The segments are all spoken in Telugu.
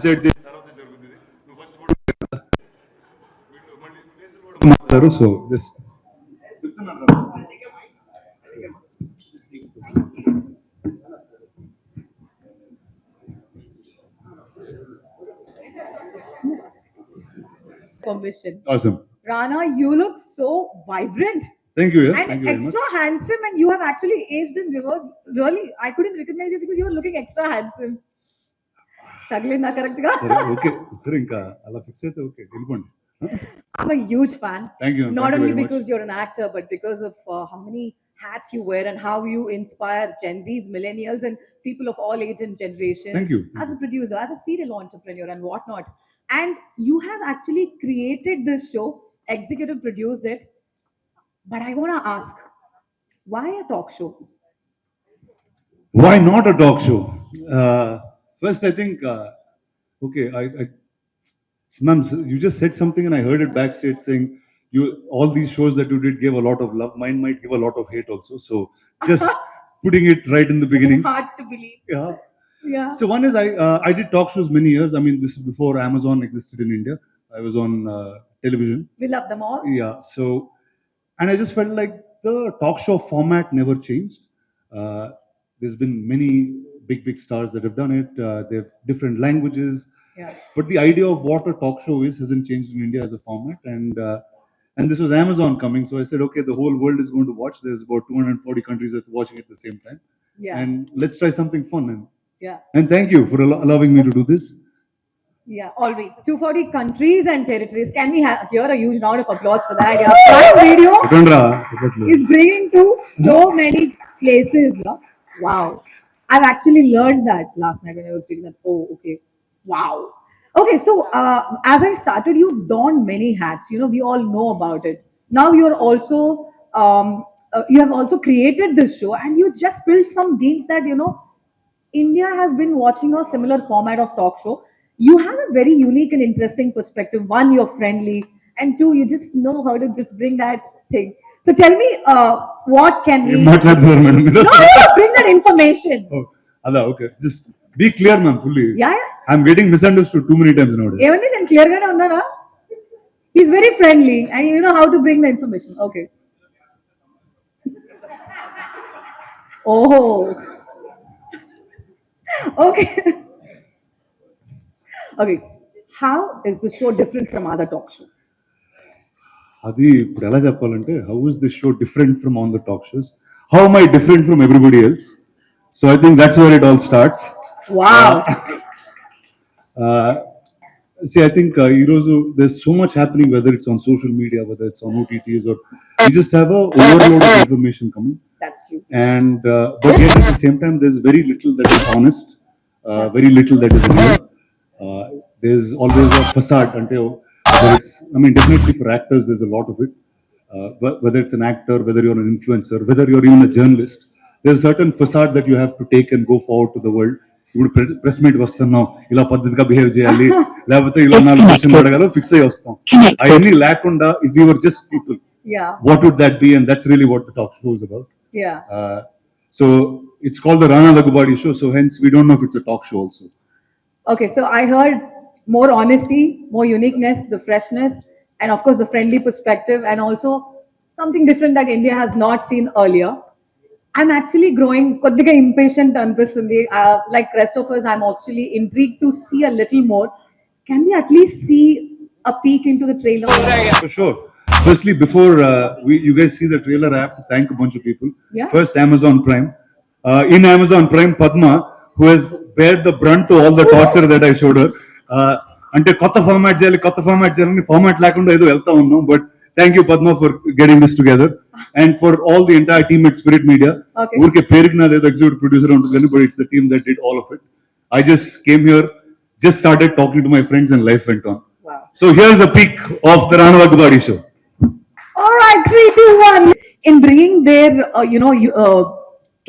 సెట్ చేసిన తర్వాత జరుగుతుంది. నువ్వు ఫస్ట్ ఫోటో మళ్ళీ ప్లేసులు కూడా మాట్లాడతారు. సో జస్ట్ చెప్తున్నాను. Permission. Awesome. Rana, you look so vibrant Thank you. Yeah. and Thank you very much. extra handsome, and you have actually aged in reverse. Really, I couldn't recognize you because you were looking extra handsome. Taglinda correct ga? సరే ఓకే సరే ఇంకా అలా ఫిక్స్ అయితే ఓకే వెళ్ళిపోండి. I'm a huge fan. Thank you. Not Thank you only very much. because you're an actor, but because of how many hats you wear and how you inspire Gen Zs, millennials, and people of all age and generations. Thank you. As a producer, as a serial entrepreneur, and whatnot. And you have actually created this show, executive produced it. But I want to ask, why a talk show? Why not a talk show? First, I think, okay, ma'am, you just said something and I heard it backstage saying, all these shows that you did gave a lot of love. Mine might give a lot of hate also. So just putting it right in the beginning. Hard to believe. Yeah. Yeah. So one is I did talk shows many years. I mean, this is before Amazon existed in India. I was on television. We love them all. Yeah. So, and I just felt like the talk show format never changed. There's been many big stars that have done it. They have different languages. Yeah. But the idea of what a talk show is hasn't changed in India as a format. And this was Amazon coming. So I said, okay, the whole world is going to watch. There's about 240 countries that's watching at the same time. Yeah. And let's try something fun. Yeah. And thank you for allowing me to do this. Yeah, always. 240 countries and territories. Can we hear a huge round of applause for that? Yeah. Prime Video is bringing to so many places. No? Wow. I've actually learned that last night when I was reading that. Oh, okay. Wow. Okay, so as I started, you've donned many hats. You know, we all know about it. Now you're also, you have also created this show, and you just spilled some beans that, you know, India has been watching a similar format of talk show. You have a very unique and interesting perspective. One, you're friendly, and two, you just know how to just bring that thing. So tell me, what can we? No, bring that information. Oh, okay. Just be clear, ma'am, fully. Yeah. I'm getting misunderstood too many times nowadays. Even then, clear gaane unnara. He's very friendly, and you know how to bring the information. Okay. Oh. Okay. Okay. How is the show different from other talk show? అది ఇప్పుడు ఎలా చెప్పాలంటే how is this show different from on the talk shows, how am I different from everybody else? So I think that's where it all starts. Wow. See, I think ఈరోజు there's so much happening, whether it's on social media, whether it's on OTTs, or we just have a overload of information coming. That's true. And but yet at the same time there's very little that is honest, very little that is real. There's always a facade until whether it's, I mean, definitely for actors there's a lot of it, whether it's an actor, whether you're an influencer, whether you're even a journalist, there's a certain facade that you have to take and go forward to the world. ఇప్పుడు ప్రెస్ మీట్ వస్తున్నాం, ఇలా పద్ధతిగా బిహేవ్ చేయాలి, లేకపోతే ఇలా 4 క్వశ్చన్లు అడగాలి, ఫిక్స్ అయ్యి వస్తాం. అవన్నీ లేకుండా if we were just people, yeah, what would that be? And that's really what the talk show is about. Yeah. So it's called the Rana Daggubadi show, so hence we don't know if it's a talk show also. Okay, so I heard more honesty, more uniqueness, the freshness, and of course the friendly perspective, and also something different that India has not seen earlier. I'm actually growing koddiga impatient anpistundi. Like rest of us, I'm actually intrigued to see a little more. Can we at least see a peek into the trailer? For sure. Firstly, before you guys see the trailer, I have to thank a bunch of people. Yeah. First, Amazon Prime. In Amazon Prime, Padma, who has bared the brunt to all the torture that I showed her. అంటే కొత్త ఫార్మాట్ చేయాలని ఫార్మాట్ లేకుండా ఏదో వెళ్తా ఉన్నాం. But thank you Padma for getting this together and for all the entire team at spirit media. ఊరికే పేరుకి నాది ఏదో ఎగ్జిక్యూటివ్ ప్రొడ్యూసర్ ఉంటుంది కానీ, but it's the team that did all of it. I just came here, just started talking to my friends, and life went on. Wow. So here's a peek of the Rana Daggubadi show. All right, 3, 2, 1. In bringing their,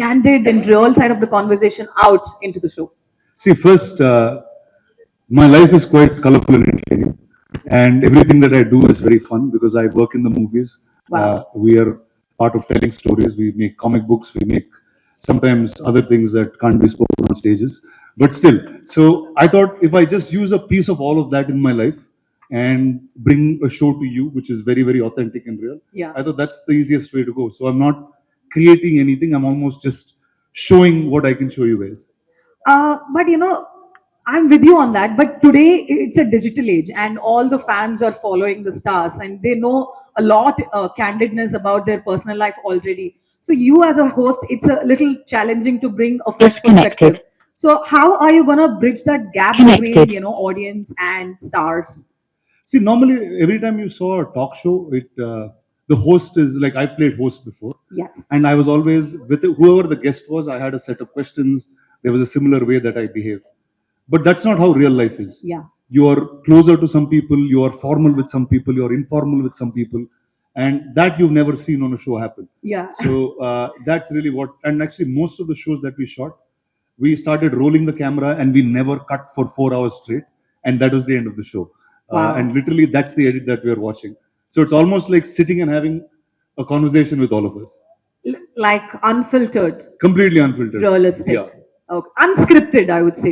candid and real side of the conversation out into the show. See, first, my life is quite colorful and entertaining, and everything that I do is very fun because I work in the movies. Wow. We are part of telling stories. We make comic books. We make sometimes other things that can't be spoken on stages, but still. So I thought if I just use a piece of all of that in my life and bring a show to you which is very, very authentic and real, Yeah. I thought that's the easiest way to go. So I'm not creating anything, I'm almost just showing what I can show you guys. But you know, I'm with you on that. But today it's a digital age, and all the fans are following the stars, and they know a lot candidness about their personal life already. So you, as a host, it's a little challenging to bring a fresh perspective. So how are you gonna bridge that gap between audience and stars? See, normally every time you saw a talk show, the host is like, I've played host before, Yes. and I was always with whoever the guest was. I had a set of questions. There was a similar way that I behaved, but that's not how real life is. Yeah. You are closer to some people. You are formal with some people. You are informal with some people, and that you've never seen on a show happen. Yeah. So that's really what. And actually, most of the shows that we shot, we started rolling the camera and we never cut for 4 hours straight, and that was the end of the show. Wow. And literally, that's the edit that we are watching. So it's almost like sitting and having a conversation with all of us, Like unfiltered, completely unfiltered, realistic. Yeah, Okay. Unscripted, I would say.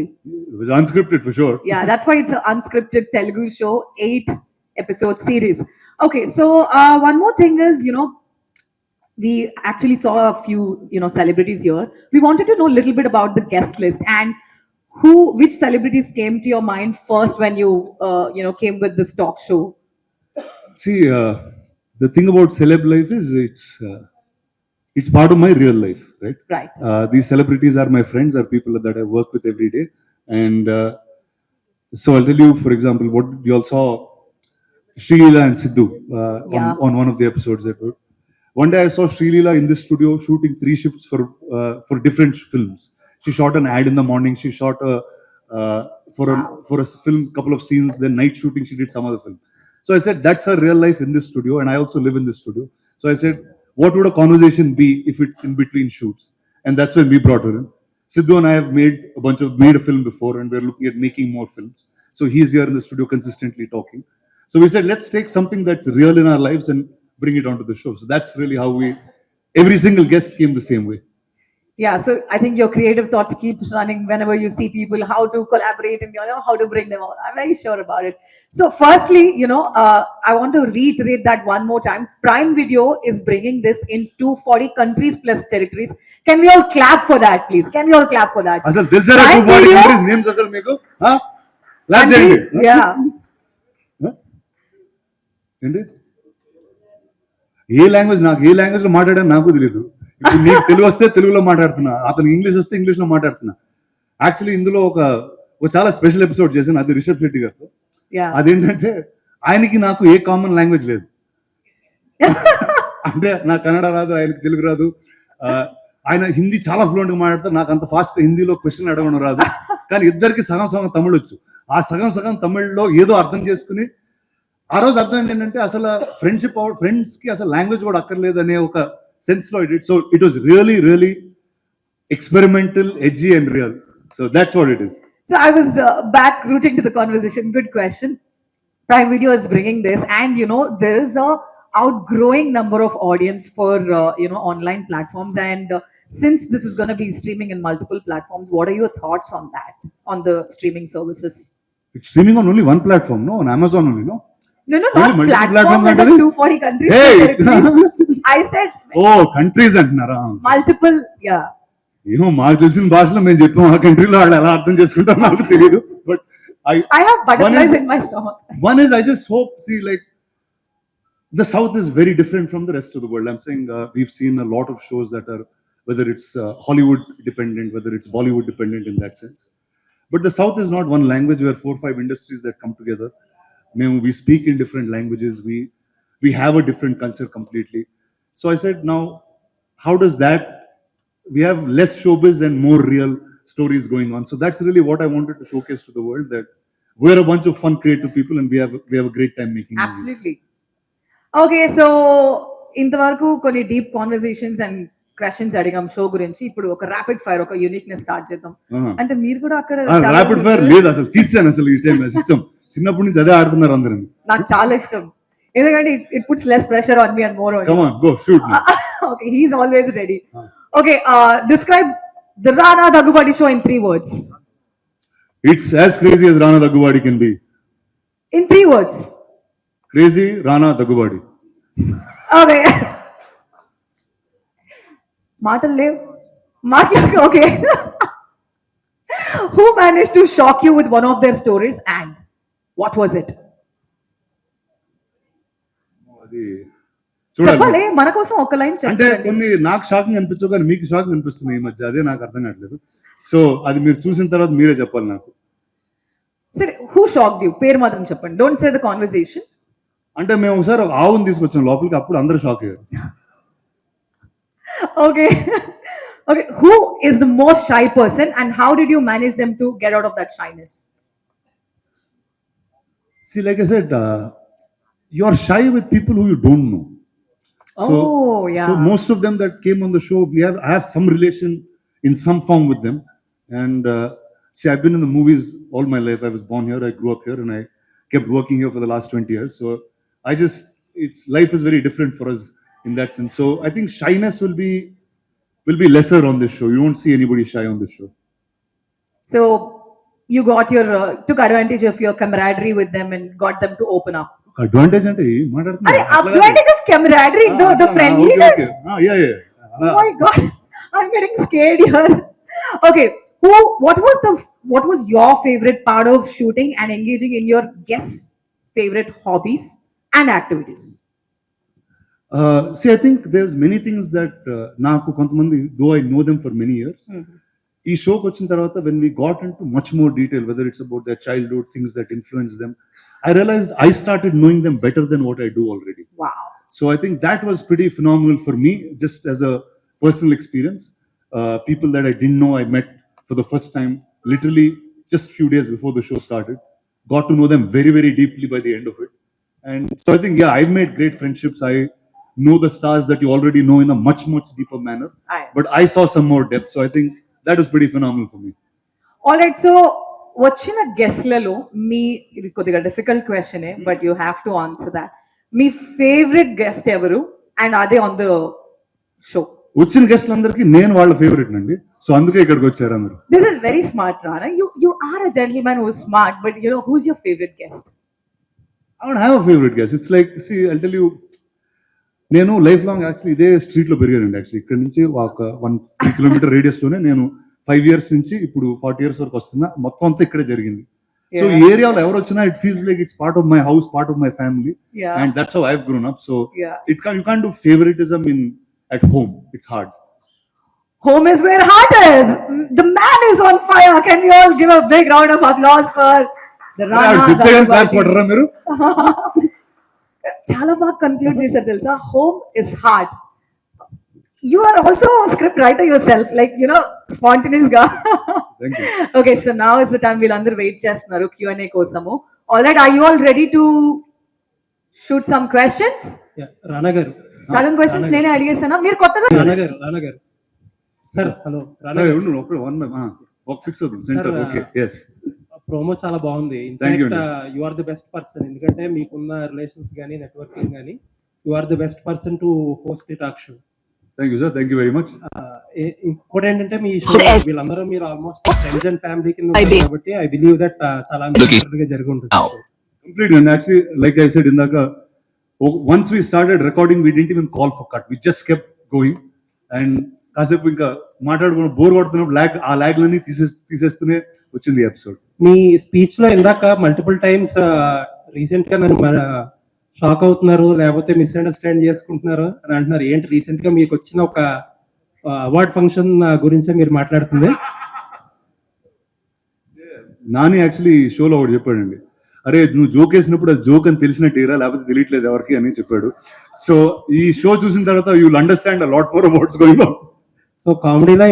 it was unscripted for sure. Yeah, that's why it's an unscripted Telugu show, 8-episode series. Okay, so one more thing is, we actually saw a few, celebrities here. We wanted to know a little bit about the guest list and which celebrities came to your mind first when you, came with this talk show. See, the thing about celeb life is it's part of my real life, right? Right. These celebrities are my friends, are people that I work with every day, and so I'll tell you, for example, what you all saw Srileela and Sidhu Yeah. on one of the episodes. One day I saw Srileela in this studio shooting 3 shifts for different films. She shot an ad in the morning. She shot for a film, couple of scenes. Then night shooting, she did some other film. So I said, that's her real life in this studio, and I also live in this studio. So I said, what would a conversation be if it's in between shoots? And that's when we brought her in. Sidhu and I have made a film before, and we're looking at making more films. So he's here in the studio consistently talking. So we said, let's take something that's real in our lives and bring it onto the show. So that's really how every single guest came the same way. Yeah, so I think your creative thoughts keeps running whenever you see people, how to collaborate and how to bring them all. I'm very sure about it. So firstly, I want to reiterate that one more time. Prime Video is bringing this in 240 countries plus territories. Can we all clap for that, please? Can we all clap for that? Asal తెలుసారా Prime 240 Video countries names asal మీకు? Clap చేయండి. countries, yeah. ఏంటి? ఏ లాంగ్వేజ్ లో మాట్లాడాను నాకు తెలియదు. ఇప్పుడు నీకు తెలుగు వస్తే తెలుగులో మాట్లాడుతున్నా, అతను ఇంగ్లీష్ వస్తే ఇంగ్లీష్ లో మాట్లాడుతున్నా. యాక్చువల్లీ ఇందులో ఒక చాలా స్పెషల్ ఎపిసోడ్ చేశాను, అది రిషబ్ శెట్టి గారితో. Yeah. అదేంటంటే ఆయనకి నాకు ఏ కామన్ లాంగ్వేజ్ లేదు. అంటే నాకు కన్నడ రాదు, ఆయనకి తెలుగు రాదు. ఆయన హిందీ చాలా ఫ్లూయెంట్ గా మాట్లాడతారు, నాకు అంత ఫాస్ట్ హిందీలో క్వశ్చన్ అడగడం రాదు. కానీ ఇద్దరికి సగం సగం తమిళ వచ్చు. ఆ సగం సగం తమిళ్లో ఏదో అర్థం చేసుకుని, ఆ రోజు అర్థమైంది ఏంటంటే అసలు ఫ్రెండ్స్ కి అసలు లాంగ్వేజ్ కూడా అక్కర్లేదు అనే ఒక సెన్స్ లో it. So it was really really experimental, edgy and real. So that's what it is. So I was back rooting to the conversation. Good question. Prime Video is bringing this, and there is a outgrowing number of audience for online platforms. And since this is going to be streaming in multiple platforms, what are your thoughts on that, on the streaming services? It's streaming on only one platform, no? On Amazon only, no? No, Really, not multiple platforms. platforms As in అంటే? 240 countries. Hey! territories. I said Oh, countries అంటున్నారా? multiple. Yeah. ఏమో మాకు తెలిసిన భాషలో మేము చెప్పాం, ఆ కంట్రీలో వాళ్ళు ఎలా అర్థం చేసుకుంటారో నాకు తెలియదు. But I have butterflies is- in my stomach. one is I just hope, see, like the South is very different from the rest of the world. I'm saying we've seen a lot of shows that are, whether it's Hollywood dependent, whether it's Bollywood dependent in that sense. But the South is not one language. We are 4 or 5 industries that come together. We speak in different languages. We have a different culture completely. So I said, now, how does that? We have less showbiz and more real stories going on. So that's really what I wanted to showcase to the world, that we're a bunch of fun, creative people, and we have a great time making movies. Absolutely. Okay, so ఇంతవరకు కొన్ని డీప్ కాన్వర్సేషన్స్ అండ్ క్వశ్చన్స్ అడిగాం షో గురించి. ఇప్పుడు ఒక ర్యాపిడ్ ఫైర్, ఒక యూనిక్నెస్ స్టార్ట్ చేద్దాం. అంటే మీరు కూడా అక్కడ చాలా ర్యాపిడ్ ఫైర్ లేదు, అసలు తీసాను అసలు ఈ టైం సిస్టమ్. చిన్నప్పటి నుంచి అదే ఆడుతున్నారు అందరూ. నాకు చాలా ఇష్టం, ఎందుకంటే it puts less pressure on me and more on Come on, go shoot. Okay, he's always ready. Okay, describe the Rana Daggubati show in 3 words. It's as crazy as Rana Daggubadi can be. In 3 words. Crazy Rana Daggubadi. Okay. మాటలు లేవు మాట్లాడు okay who managed to shock you with one of their stories and what was it అది చూడాలి. చెప్పాలి మన కోసం ఒక లైన్ అంటే చెప్పండి కొన్ని నాకు షాకింగ్ అనిపించవు కానీ మీకు షాకింగ్ అనిపిస్తుంది ఈ మధ్య, అదే నాకు అర్థం కావట్లేదు. సో అది మీరు చూసిన తర్వాత మీరే చెప్పాలి నాకు. సరే who shocked you పేరు మాత్రం చెప్పండి డోంట్ సే ద కాన్వర్సేషన్ అంటే మేము ఒకసారి ఒక ఆవుని తీసుకొచ్చాం లోపలికి, అప్పుడు అందరూ షాక్ అయ్యారు. okay okay who is the most shy person and how did you manage them to get out of that shyness See, like I said, you are shy with people who you don't know. Oh, yeah. So most of them that came on the show, I have some relation in some form with them. And see, I've been in the movies all my life. I was born here, I grew up here, and I kept working here for the last 20 years. So life is very different for us in that sense. So I think shyness will be lesser on this show. You won't see anybody shy on this show. so you got your took advantage of your camaraderie with them and got them to open up Advantage అంటే ఏం మాట్లాడుతున్నారు? advantage of camaraderie the friendliness Yeah. Oh my god, I'm getting scared here. Okay, what was your favorite part of shooting and engaging in your guests' favorite hobbies and activities? See, I think there's many things that నాకు కొంతమంది, though I know them for many years, ఈ షోకి వచ్చిన తర్వాత when we got into much more detail, whether it's about their childhood, things that influenced them, I realized I started knowing them better than what I do already. Wow. So I think that was pretty phenomenal for me, just as a personal experience. People that I didn't know, I met for the first time, literally just few days before the show started. Got to know them very, very deeply by the end of it. And so I think, yeah, I've made great friendships. I know the stars that you already know in a much, much deeper manner. But I saw some more depth. So I think that was pretty phenomenal for me. All right, so వచ్చిన గెస్ట్లలో మీ ఇది కొద్దిగా డిఫికల్ట్ క్వశ్చనే but you have to answer that మీ ఫేవరెట్ గెస్ట్ ఎవరు అండ్ అదే ఆన్ ద షో వచ్చిన గెస్ట్లందరికీ నేను వాళ్ళ ఫేవరెట్ అండి, సో అందుకే ఇక్కడికి వచ్చారు అందరూ. This is very smart Rana you are a gentlemen who is smart but you know who is your favourite guest I don't have a favorite guest. It's like, see, I'll tell you, నేను లైఫ్ లాంగ్ యాక్చువల్లీ ఇదే స్ట్రీట్ లో పెరిగానండి. యాక్చువల్లీ ఇక్కడ నుంచి ఒక 1-3 కిలోమీటర్ రేడియస్ లోనే నేను 5 years నుంచి ఇప్పుడు 40 years వరకు వస్తున్నా. మొత్తం అంతా ఇక్కడే జరిగింది. సో ఈ ఏరియాలో ఎవరు వచ్చినా it feels like it's part of my house, part of my family, and that's how I have grown up. So you can't do favouritism at home. It's hard. Home is where heart is. The man is on fire. Can we all give a big round of applause for the Rana? మీరు చాలా బాగా కన్క్లూడ్ చేశారు తెలుసా. Home is heart. You are also a script writer yourself, like, you know, spontaneous ga. Thank you. Okay, so now is the time we'll అందరూ వెయిట్ చేస్తున్నారు Q&A కోసము. All right, are you all ready to shoot some questions? రానా గారు సగం క్వశ్చన్స్ నేనే అడిగేసానా, మీరు కొత్తగా రానా గారు సార్ హలో రానా గారు ఒక ఫిక్స్ అవుతుంది సెంటర్. Okay, yes. ప్రోమో చాలా బాగుంది. Thank you. In fact you are the best person, ఎందుకంటే మీకున్న రిలేషన్స్ కానీ నెట్వర్కింగ్ కానీ you are the best person to host the talk show. Thank you, sir. Thank you very much. ఇంకోటి ఏంటంటే మీ షో వీళ్ళందరూ మీరు ఆల్మోస్ట్ ఫ్రెండ్స్ అండ్ ఫ్యామిలీ కింద ఉంటారు కాబట్టి ఐ బిలీవ్ దట్ చాలా అమేజింగ్ గా జరిగి ఉంటుంది. Completely. And actually, like I said, once we started recording, we didn't even call for cut. We just kept going. And కాసేపు ఇంకా మాట్లాడుకున్న బోర్ కొడుతున్నప్పుడు ఆ ల్యాగ్లన్నీ తీసేస్తూనే వచ్చింది ఎపిసోడ్. మీ స్పీచ్ లో ఇందాక మల్టిపుల్ టైమ్స్ రీసెంట్ గా నన్ను షాక్ అవుతున్నారు, లేకపోతే మిస్అండర్స్టాండ్ చేసుకుంటున్నారు అని అంటున్నారు. ఏంటి రీసెంట్ గా మీకు వచ్చిన ఒక అవార్డ్ ఫంక్షన్ గురించే మీరు మాట్లాడుతుంది? నాని యాక్చువల్లీ షోలో ఒకటి చెప్పాడండి, అరే నువ్వు జోక్ వేసినప్పుడు అది జోక్ అని తెలిసినట్టేరా, లేకపోతే తెలియట్లేదు ఎవరికి అని చెప్పాడు. సో ఈ షో చూసిన తర్వాత you will understand a lot more about what's going on. So కామెడీలో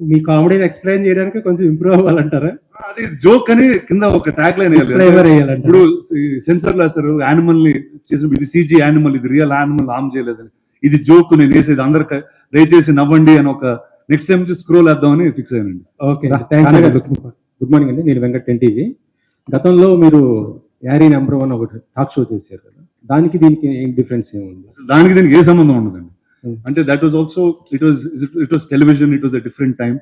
మీ కామెడీని ఎక్స్ప్లెయిన్ చేయడానికి కొంచెం ఇంప్రూవ్ అవ్వాలంటారా? అది జోక్ అని కింద ఒక ట్యాగ్ లైన్ ఇప్పుడు సెన్సర్ వేస్తారు, యానిమల్ ని చేసినప్పుడు ఇది CG యానిమల్, ఇది రియల్ యానిమల్, హామ్ చేయలేదని, ఇది జోక్ నేను వేసేది, అందరికి దయచేసి నవ్వండి అని ఒక నెక్స్ట్ టైం స్క్రోల్ వేద్దామని ఫిక్స్ అయ్యానండి. ఓకే, గుడ్ మార్నింగ్ అండి, నేను వెంకట్ 10TV. గతంలో మీరు యారీ నెంబర్ 1 ఒకటి టాక్ షో చేశారు కదా, దానికి దీనికి ఏం డిఫరెన్స్ ఏముంది? దానికి దీనికి ఏ సంబంధం ఉండదండి. అంటే that was also it was television, it was a different time.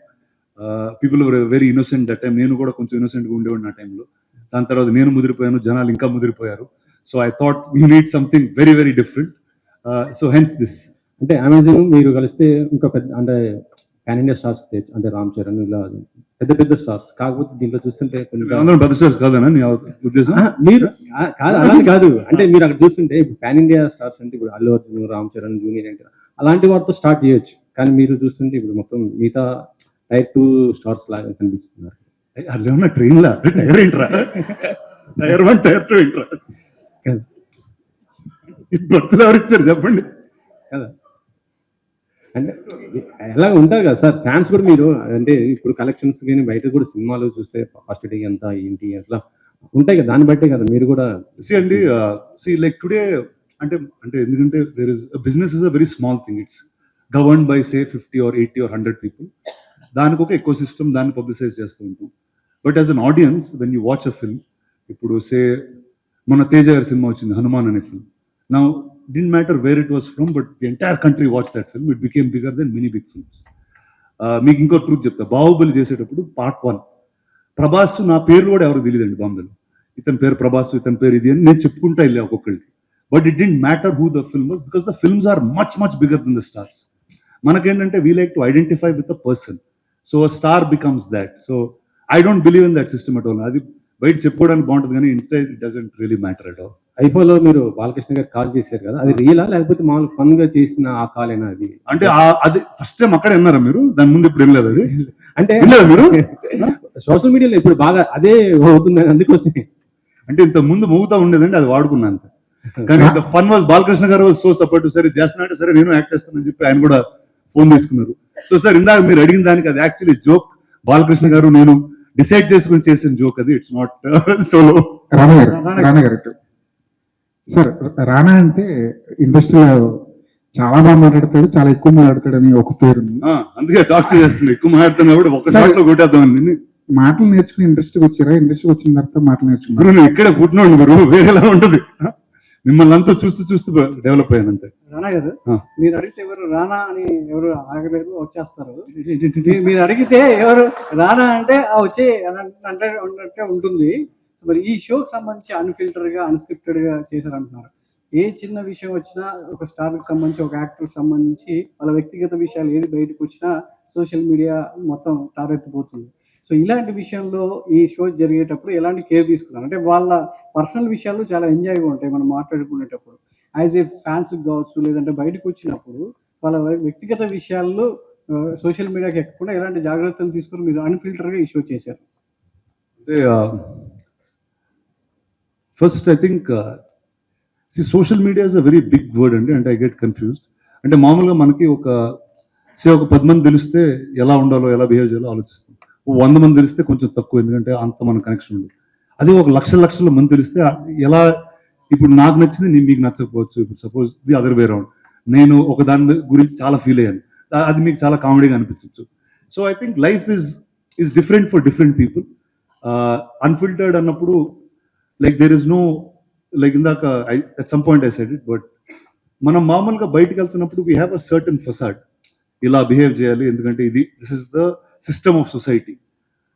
People were very innocent that time. నేను కూడా కొంచెం innocent గా ఉండేవాడిని ఆ టైంలో. దాని తర్వాత నేను ముదిరిపోయాను, జనాలు ఇంకా ముదిరిపోయారు. So I thought you need something very very different. So hence this. అంటే అమెజాన్ మీరు కలిస్తే ఇంకా పెద్ద అంటే పాన్ ఇండియా స్టార్స్ అంటే రామ్ చరణ్ ఇలా పెద్ద పెద్ద స్టార్స్, కాకపోతే దీంట్లో చూస్తుంటే అందరం పెద్ద స్టార్స్ కాదనా నీ ఉద్దేశం? మీరు కాదు అలానే కాదు, అంటే మీరు అక్కడ చూస్తుంటే ఇప్పుడు పాన్ ఇండియా స్టార్స్ అంటే ఇప్పుడు అల్లు అర్జున్, రామ్ చరణ్, జూనియర్ ఎన్టీఆర్ అలాంటి వాటితో స్టార్ట్ చేయొచ్చు. కానీ మీరు చూస్తుంటే ఇప్పుడు మొత్తం మిగతా టైర్ 2 స్టార్స్ లాగా కనిపిస్తున్నారు. అలా ఉన్న ట్రైన్ లా టైర్ ఏంట్రా? టైర్ 1 టైర్ 2 ఏంట్రా? బర్త్లు ఎవరు ఇచ్చారు చెప్పండి కదా. అంటే ఎలా ఉంటారు కదా సార్ ఫ్యాన్స్ కూడా. మీరు అంటే ఇప్పుడు కలెక్షన్స్ కానీ బయట కూడా సినిమాలు చూస్తే ఫస్ట్ డే ఎంత ఏంటి అట్లా ఉంటాయి కదా, దాన్ని బట్టే కదా మీరు కూడా. అండి లైక్ టుడే అంటే ఎందుకంటే there is business is a very small thing. It's governed by say 50 or 80 or 100 people. దానికి ఒక ఎకో సిస్టమ్, దాన్ని పబ్లిసైజ్ చేస్తూ ఉంటాం. But as an audience when you watch a film, ఇప్పుడు సే మన తేజ గారి సినిమా వచ్చింది హనుమాన్ అనే film. Now didn't matter where it was from, but the entire country watched that film. It became bigger than many big films. మీకు ఇంకో ట్రూత్ చెప్తా. బాహుబలి చేసేటప్పుడు పార్ట్ 1 ప్రభాస్ నా పేరు కూడా ఎవరు తెలియదండి బాంబేలో. ఇతని పేరు ప్రభాస్, ఇతని పేరు ఇది అని నేను చెప్పుకుంటా వెళ్ళా ఒక్కొక్కరికి. But it didn't matter who the film was, because the films are much much bigger than the stars. మనకేంటంటే we like to identify with the person. So a star becomes that. So I don't believe in that system at all. అది బయట చెప్పుకోవడానికి బాగుంటుంది కానీ instead it doesn't really matter at all. ఐఫోన్లో మీరు బాలకృష్ణ గారు కాల్ చేశారు కదా, అది రియలా లేకపోతే మామూలు ఫన్ గా చేసిన ఆ కాల్ అయినా? అది అంటే అది ఫస్ట్ టైం అక్కడే విన్నారా మీరు? దాని ముందు ఇప్పుడు వెళ్ళలేదు అది అంటే వినలేదు మీరు? సోషల్ మీడియాలో ఇప్పుడు బాగా అదే అవుతుంది అందుకోసమే. అంటే ఇంత ముందు మోగుతా ఉండేదండి, అది వాడుకున్నాను. కానీ ద ఫన్ వాజ్ బాలకృష్ణ గారు సో సపోర్టివ్. సరే చేస్తున్నా సరే నేను యాక్ట్ చేస్తానని చెప్పి ఆయన కూడా ఫోన్ తీసుకున్నారు. సో సార్ ఇందాక మీరు అడిగిన దానికి అది యాక్చువల్లీ జోక్. బాలకృష్ణ గారు నేను డిసైడ్ చేసుకుని చేసిన జోక్ అది. It's not solo. రానా గారు సార్, రానా అంటే ఇండస్ట్రీలో చాలా బాగా మాట్లాడతాడు, చాలా ఎక్కువ మాట్లాడతాడు అని ఒక పేరు ఉంది. అందుకే టాక్స్ చేస్తుంది. ఎక్కువ మాట్లాడుతున్నా కూడా ఒక షాట్ లో కొట్టేద్దామని. మాటలు నేర్చుకుని ఇండస్ట్రీకి వచ్చారా? ఇండస్ట్రీకి వచ్చిన తర్వాత మాటలు నేర్చుకున్నారు? గురు నువ్వు ఇక్కడే పుట్టినోడు గురు, వేరేలా ఉంటుంది. మిమ్మల్ని అంతా చూస్తూ చూస్తూ డెవలప్ అయ్యాను అంతే. రానా గారు మీరు అడిగితే ఎవరు రానా అని ఎవరు ఆగలేరు, వచ్చేస్తారు. మీరు అడిగితే ఎవరు రానా అంటే వచ్చే అంటే ఉంటుంది. సో మరి ఈ షోకి సంబంధించి అన్ఫిల్టర్ గా అన్స్క్రిప్టెడ్ గా చేశారంటున్నారు. ఏ చిన్న విషయం వచ్చినా ఒక స్టార్కి సంబంధించి ఒక యాక్టర్కి సంబంధించి వాళ్ళ వ్యక్తిగత విషయాలు ఏది బయటకు వచ్చినా సోషల్ మీడియా మొత్తం టారెత్తిపోతుంది. సో ఇలాంటి విషయంలో ఈ షో జరిగేటప్పుడు ఎలాంటి కేర్ తీసుకున్నారు? అంటే వాళ్ళ పర్సనల్ విషయాలు చాలా ఎంజాయ్గా ఉంటాయి మనం మాట్లాడుకునేటప్పుడు. యాజ్ ఏ ఫ్యాన్స్కి కావచ్చు, లేదంటే బయటకు వచ్చినప్పుడు వాళ్ళ వ్యక్తిగత విషయాల్లో సోషల్ మీడియాకి ఎక్కకుండా ఎలాంటి జాగ్రత్తలు తీసుకుని మీరు అన్ఫిల్టర్గా ఈ షో చేశారు? అంటే first I think social media is a very big word అండి. అంటే ఐ గెట్ కన్ఫ్యూజ్డ్. అంటే మామూలుగా మనకి ఒక 10 మంది తెలిస్తే ఎలా ఉండాలో, ఎలా బిహేవ్ చేయాలో ఆలోచిస్తాం. 100 మంది తెలిస్తే కొంచెం తక్కువ, ఎందుకంటే అంత మన కనెక్షన్ ఉంది. అదే ఒక లక్షల మంది తెలిస్తే ఎలా, ఇప్పుడు నాకు నచ్చింది మీకు నచ్చకపోవచ్చు. ఇప్పుడు suppose the other way round, నేను ఒక దాని గురించి చాలా ఫీల్ అయ్యాను, అది మీకు చాలా కామెడీగా అనిపించవచ్చు. So I think life is different for different people. Unfiltered అన్నప్పుడు like there is no like ఇందాక at some point I said it, but మనం మామూలుగా బయటకు వెళ్తున్నప్పుడు we have a certain facade, ఇలా బిహేవ్ చేయాలి ఎందుకంటే this is the system of society.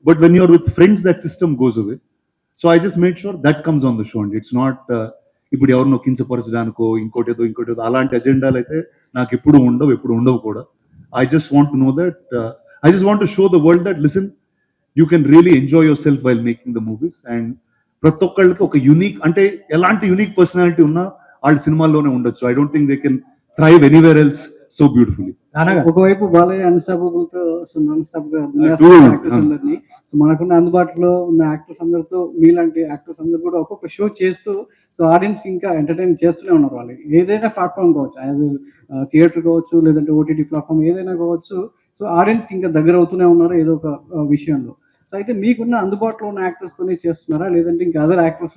But when you're with friends that system goes away. So I just made sure that comes on the show and it's not ఇప్పుడు ఎవరినో కించపరచడానికో ఇంకోటేదో అలాంటి అజెండాలు అయితే నాకు ఎప్పుడు ఉండవు కూడా. I just want to know that I just want to show the world that listen you can really enjoy your self while making the movies. And ప్రతి ఒక్కళ్ళకి ఒక యునిక్, అంటే ఎలాంటి యునిక్ పర్సనాలిటీ ఉన్నా వాళ్ళ సినిమాల్లోనే ఉండొచ్చు. I don't think they can thrive anywhere else so beautifully. ఒకవైపు బాలయ్య అన్స్టాపబుల్ తో నాన్ స్టాప్ గా యాక్టర్స్ అందరినీ, సో మనకున్న అందుబాటులో ఉన్న యాక్టర్స్ అందరితో మీలాంటి యాక్టర్స్ అందరూ కూడా ఒక్కొక్క షో చేస్తూ సో ఆడియన్స్ కి ఇంకా ఎంటర్టైన్ చేస్తూనే ఉన్నారు. వాళ్ళు ఏదైనా ప్లాట్ఫామ్ కావచ్చు, యాజ్ థియేటర్ కావచ్చు, లేదంటే ఓటీటీ ప్లాట్ఫామ్ ఏదైనా కావచ్చు, సో ఆడియన్స్ కి ఇంకా దగ్గర అవుతూనే ఉన్నారు ఏదో ఒక విషయంలో. సో అయితే మీకున్న అందుబాటులో ఉన్న యాక్టర్స్ తోనే చేస్తున్నారా, లేదంటే ఇంకా అదర్ యాక్టర్స్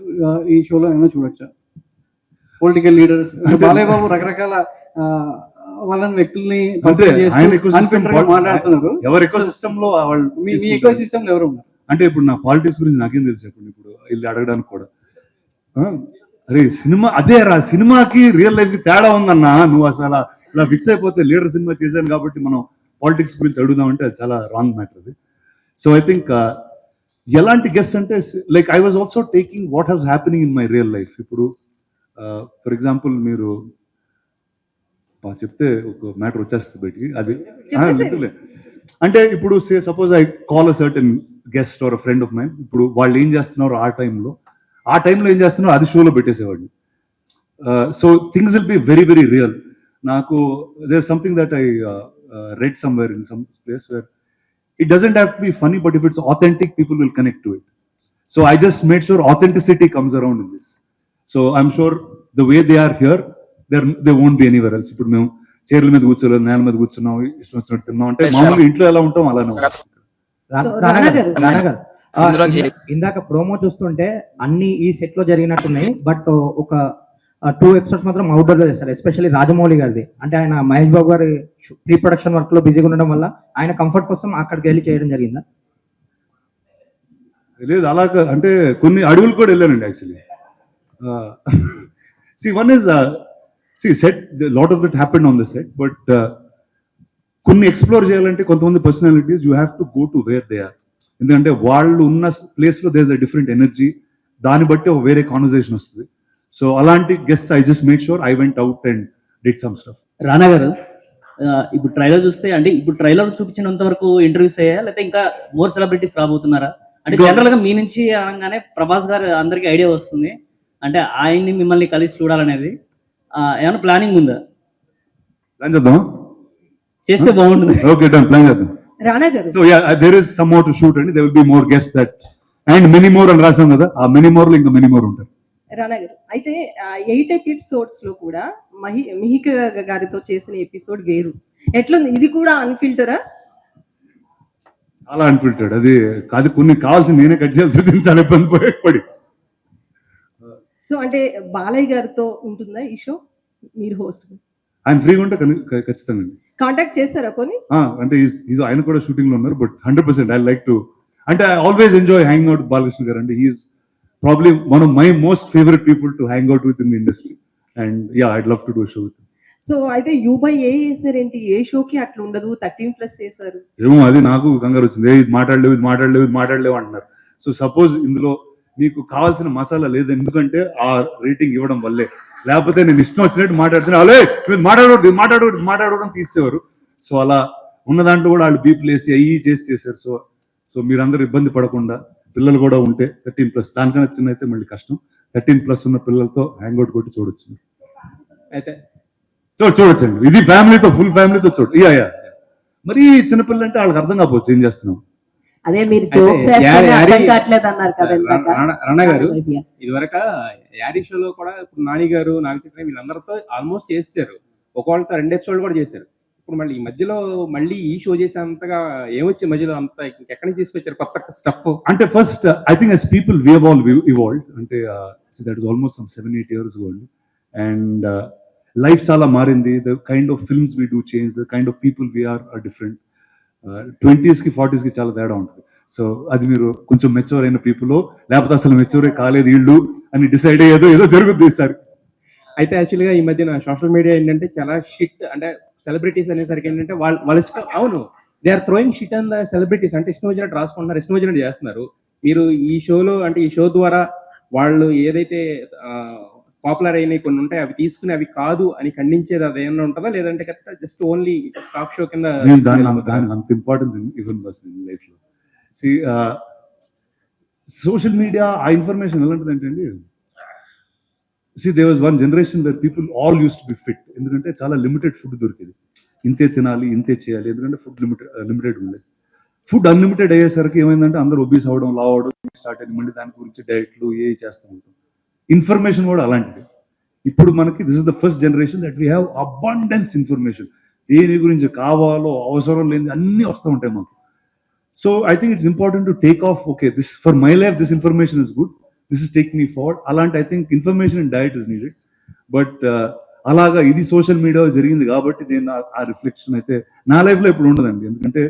ఈ షోలో ఏమైనా చూడొచ్చా? పొలిటికల్ లీడర్స్ బాలయ్య బాబు రకరకాల వాళ్ళని వ్యక్తుల్ని మాట్లాడుతున్నారు. ఎవరి ఎకో సిస్టమ్ లో మీ ఎకో సిస్టమ్ లో ఎవరు ఉన్నారు? అంటే ఇప్పుడు నా పాలిటిక్స్ గురించి నాకేం తెలుసు, ఇప్పుడు వీళ్ళు అడగడానికి కూడా అరే సినిమా అదే రా, సినిమాకి రియల్ లైఫ్ కి తేడా ఉందన్నా. నువ్వు అసలు ఇలా ఫిక్స్ అయిపోతే లీడర్ సినిమా చేశాను కాబట్టి మనం పాలిటిక్స్ గురించి అడుగుదామంటే అది చాలా రాంగ్ మ్యాటర్ అది. సో ఐ థింక్ ఎలాంటి గెస్ట్ అంటే like I was also taking what has happening in my real life. ఇప్పుడు ఫర్ ఎగ్జాంపుల్ మీరు చెప్తే ఒక మ్యాటర్ వచ్చేస్తుంది బయటికి, అది లేదులే. అంటే ఇప్పుడు suppose I call a certain guest or a friend of mine. ఇప్పుడు వాళ్ళు ఏం చేస్తున్నారు ఆ టైంలో ఏం చేస్తున్నారో అది షోలో పెట్టేసేవాడిని. So things will be very very real. నాకు there something that I read somewhere in some place where it doesn't have to be funny, but if it's authentic, people will connect to it. So I just made sure authenticity comes around in this. So I'm sure the way they are here, they won't be anywhere else. ఇప్పుడు మేము చైర్ల మీద కూర్చోలేదు, నేల మీద కూర్చున్నాం, ఇష్టం వచ్చినట్టు తిన్నాం అంటే మామూలుగా ఇంట్లో ఎలా ఉంటాం అలానే ఉంటాం. ఇందాక ప్రోమో చూస్తుంటే అన్ని ఈ సెట్ లో జరిగినట్టున్నాయి, బట్ ఒక 2 ఎపిసోడ్స్ మాత్రం అవుట్డోర్ లో చేస్తారు, ఎస్పెషల్లీ రాజమౌళి గారిది. అంటే ఆయన మహేష్ బాబు గారి ప్రీ ప్రొడక్షన్ వర్క్ లో బిజీగా ఉండడం వల్ల ఆయన కంఫర్ట్ కోసం అక్కడికి వెళ్ళి చేయడం జరిగిందా? లేదు అలా అంటే కొన్ని అడవులు కూడా వెళ్ళానండి actually. One is set, lot of it happened on the set, but కొన్ని ఎక్స్ప్లోర్ చేయాలంటే కొంతమంది personalities you have to go to where they are. ఎందుకంటే వాళ్ళు ఉన్న ప్లేస్ లో there is a different energy, దాన్ని బట్టి ఒక వేరే కాన్వర్సేషన్ వస్తుంది. సో అలాంటి guest I just make sure I went out and did some stuff. Rana గారు, ఇప్పుడు ట్రైలర్ చూస్తే అంటే ఇప్పుడు ట్రైలర్ చూపించినంత వరకు ఇంటర్వ్యూస్ అయ్యా, లేకపోతే ఇంకా మోర్ సెలబ్రిటీస్ రాబోతున్నారా? అంటే జనరల్ గా మీ నుంచి అనగానే ప్రభాస్ గారు అందరికి ఐడియా వస్తుంది, అంటే ఆయన్ని మిమ్మల్ని కలిసి చూడాలనేది ఏమైనా ప్లానింగ్ ఉందా? ప్లాన్ చేద్దాం, చేస్తే బాగుంటుంది. ఓకే డన్, ప్లాన్ చేద్దాం. Rana garu, so yeah there is some more to shoot అండి, there will be more guest that and many more అని రాసాం కదా, ఆ మెనీ మోర్ లో ఇంకా మెనీ మోర్ ఉంటారు. రానా గారు, అయితే 8 ఎపిసోడ్స్ లో కూడా మిహిక గారితో చేసిన ఎపిసోడ్ వేరు, ఎట్లుంది? ఇది కూడా అన్ఫిల్టరా? చాలా అన్ఫిల్టర్డ్. అది కాదు, కొన్ని కావాల్సి నేనే కట్ చేయాల్సి వచ్చింది, చాలా ఇబ్బంది పడి. సో అంటే బాలయ్య గారితో ఉంటుందా ఈ షో? మీరు హోస్ట్ ఆయన ఫ్రీగా ఉంటే ఖచ్చితంగా కాంటాక్ట్ చేశారా కొన్ని? అంటే ఆయన కూడా షూటింగ్ లో ఉన్నారు, బట్ 100% ఐ లైక్ టు, అంటే I always enjoy hang out with Balakrishna గారు. అంటే he's probably one of my most favorite people to hang out with in the industry, and yeah, I'd love to do a show with him. So అయితే U/A చేసారేంటి? ఏ షోకి అట్లా ఉండదు, 13+ చేశారు. ఏమో అది నాకు కంగారు వచ్చింది, ఇది మాట్లాడలేవు అంటున్నారు. సో సపోజ్ ఇందులో మీకు కావాల్సిన మసాలా లేదు, ఎందుకంటే ఆ రేటింగ్ ఇవ్వడం వల్లే, లేకపోతే నేను ఇష్టం వచ్చినట్టు మాట్లాడుతున్నా, అలే మాట్లాడకూడదు తీసేవారు. సో అలా ఉన్న దాంట్లో కూడా వాళ్ళు బీపులు వేసి అయ్యి చేశారు. సో మీరందరూ ఇబ్బంది పడకుండా, పిల్లలు కూడా ఉంటే 13+, దానికన్నా చిన్న అయితే మళ్ళీ కష్టం, 13+ ఉన్న పిల్లలతో హ్యాంగ్ అవుట్ కొట్టి చూడొచ్చు. అయితే చూడొచ్చండి, ఇది ఫ్యామిలీతో, ఫుల్ ఫ్యామిలీతో చూడు. యా మరి చిన్నపిల్లలు అంటే వాళ్ళకి అర్థం కాకపోవచ్చు ఏం చేస్తున్నాం. అదే మీరు జోక్స్ అర్థం కావట్లేదు అన్నారు కదా రానా గారు, ఇదివరక యారీ షోలో కూడా ఇప్పుడు నాని గారు, నాగచక్ర వీళ్ళందరితో ఆల్మోస్ట్ చేశారు, ఒకళ్ళతో 2 ఎపిసోడ్ కూడా చేశారు. ఇప్పుడు మళ్ళీ ఈ మధ్యలో మళ్ళీ ఈ షో చేసేంతగా ఏమొచ్చి మధ్యలో అంత ఎక్కడి నుంచి తీసుకొచ్చారు కొత్త స్టఫ్? అంటే first I think as people we have all evolved, అంటే that is almost some 7-8 years ago, and life చాలా మారింది, the kind of films we do change, the kind of people we are different. 20s కి 40s కి చాలా తేడా ఉంటుంది. సో అది మీరు కొంచెం మెచ్యూర్ అయిన పీపుల్, లేకపోతే అసలు మెచ్యూరే కాలేదు వీళ్ళు అని డిసైడ్ అయ్యేదో ఏదో జరుగుతుంది ఈసారి. అయితే యాక్చువల్గా ఈ మధ్యన సోషల్ మీడియా ఏంటంటే చాలా షిట్, అంటే సెలబ్రిటీస్ అనేసరికి ఏంటంటే వాళ్ళ ఇష్టం, అవును, they are throwing shit on the celebrities, అంటే ఇష్టం వచ్చినట్టు రాసుకుంటున్నారు, ఇష్టం వచ్చినట్టు చేస్తున్నారు. మీరు ఈ షోలో, అంటే ఈ షో ద్వారా వాళ్ళు ఏదైతే పాపులర్ అయినాయి కొన్ని ఉంటాయి, అవి తీసుకుని అవి కాదు అని ఖండించేది అదేమన్నా ఉంటుందా, లేదంటే correct just only talk show కింద? దానికి అంత ఇంపార్టెన్స్ ఇవ్వను లైఫ్ లో. సోషల్ మీడియా ఆ ఇన్ఫర్మేషన్ ఎలాంటిది అంటే అండి, there was one generation where people all used to be fit, ఎందుకంటే చాలా లిమిటెడ్ ఫుడ్ దొరికేది, ఇంతే తినాలి ఇంతే చేయాలి, ఎందుకంటే ఫుడ్ లిమిటెడ్ ఉండేది. ఫుడ్ అన్లిమిటెడ్ అయ్యేసరికి ఏమైందంటే అందరూ ఒబీస్ అవడం, లావ్ అవడం స్టార్ట్ అయ్యింది. మళ్ళీ దాని గురించి డైట్లు చేస్తూ ఉంటాం. ఇన్ఫర్మేషన్ కూడా అలాంటిది. ఇప్పుడు మనకి this is the first generation that we have abundance information, దేని గురించి కావాలో అవసరం లేని అన్ని వస్తూ ఉంటాయి మాకు. So I think it's important to take off, okay this for my life this information is good, this is take me forward. అలాంటి I think information and diet is needed. But అలాగా ఇది సోషల్ మీడియా జరిగింది కాబట్టి నేను ఆ రిఫ్లెక్షన్ అయితే నా లైఫ్ లో ఇప్పుడు ఉండదండి. ఎందుకంటే